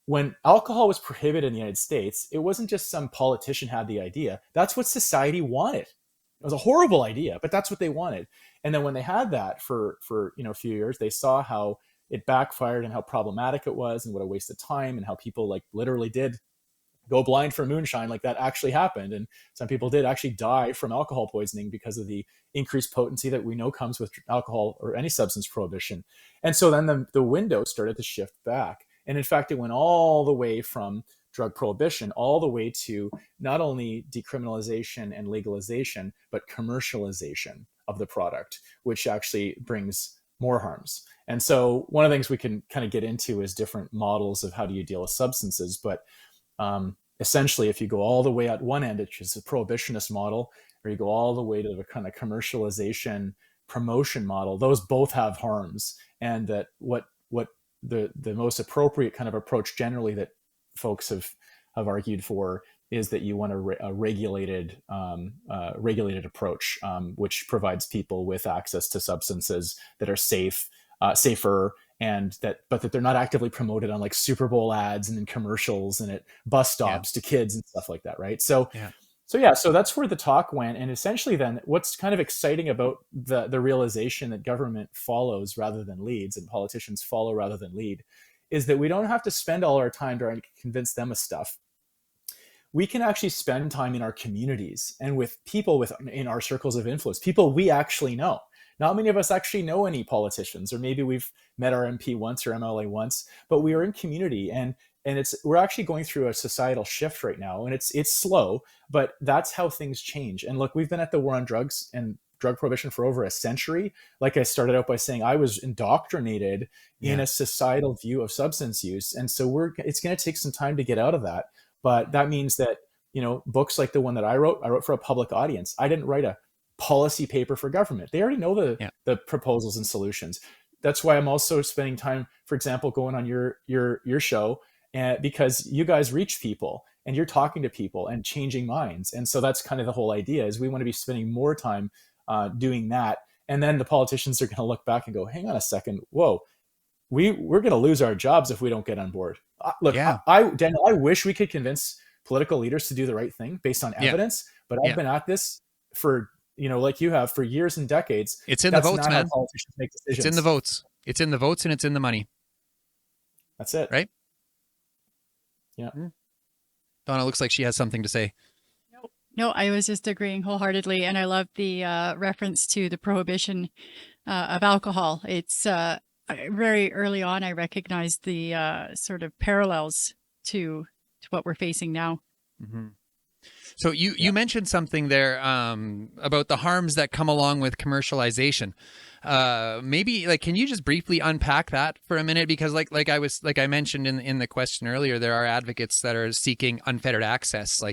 when alcohol was prohibited in the United States, it wasn't just some politician had the idea. That's what society wanted. It was a horrible idea, but that's what they wanted. And then when they had that for a few years, they saw how it backfired and how problematic it was and what a waste of time, and how people like literally did go blind for moonshine. Like that actually happened, and some people did actually die from alcohol poisoning because of the increased potency that we know comes with alcohol or any substance prohibition. And so then the window started to shift back, and in fact it went all the way from drug prohibition all the way to not only decriminalization and legalization, but commercialization of the product, which actually brings more harms. And so one of the things we can kind of get into is different models of how do you deal with substances. But essentially, if you go all the way at one end, which is a prohibitionist model, or you go all the way to the kind of commercialization promotion model, those both have harms. And that what the most appropriate kind of approach generally that folks have argued for is that you want a regulated approach, which provides people with access to substances that are safer, and but that they're not actively promoted on like Super Bowl ads and in commercials and at bus stops to kids and stuff like that, right? So that's where the talk went. And essentially then what's kind of exciting about the realization that government follows rather than leads, and politicians follow rather than lead, is that we don't have to spend all our time trying to convince them of stuff. We can actually spend time in our communities and with people in our circles of influence, people we actually know. Not many of us actually know any politicians, or maybe we've met our MP once or MLA once, but we are in community, and we're actually going through a societal shift right now, and it's slow, but that's how things change. And look, we've been at the war on drugs and drug prohibition for over a century. Like I started out by saying, I was indoctrinated in a societal view of substance use, and so it's going to take some time to get out of that. But that means that books like the one that I wrote for a public audience. I didn't write a policy paper for government. They already know the proposals and solutions. That's why I'm also spending time, for example, going on your show, because you guys reach people and you're talking to people and changing minds. And so that's kind of the whole idea, is we want to be spending more time doing that. And then the politicians are going to look back and go, hang on a second, whoa, we're going to lose our jobs if we don't get on board. Daniel, I wish we could convince political leaders to do the right thing based on evidence, but I've been at this for like you have, for years and decades. It's in the votes, man. Politicians make decisions. It's in the votes. It's in the votes, and it's in the money. That's it. Right? Yeah. Donna looks like she has something to say. No, I was just agreeing wholeheartedly. And I love the reference to the prohibition of alcohol. It's very early on, I recognized the sort of parallels to what we're facing now. Mm-hmm. So you mentioned something there about the harms that come along with commercialization. Maybe can you just briefly unpack that for a minute? Because like I mentioned in the question earlier, there are advocates that are seeking unfettered access,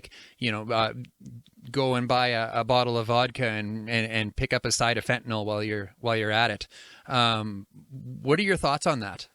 go and buy a bottle of vodka and pick up a side of fentanyl while you're at it. What are your thoughts on that?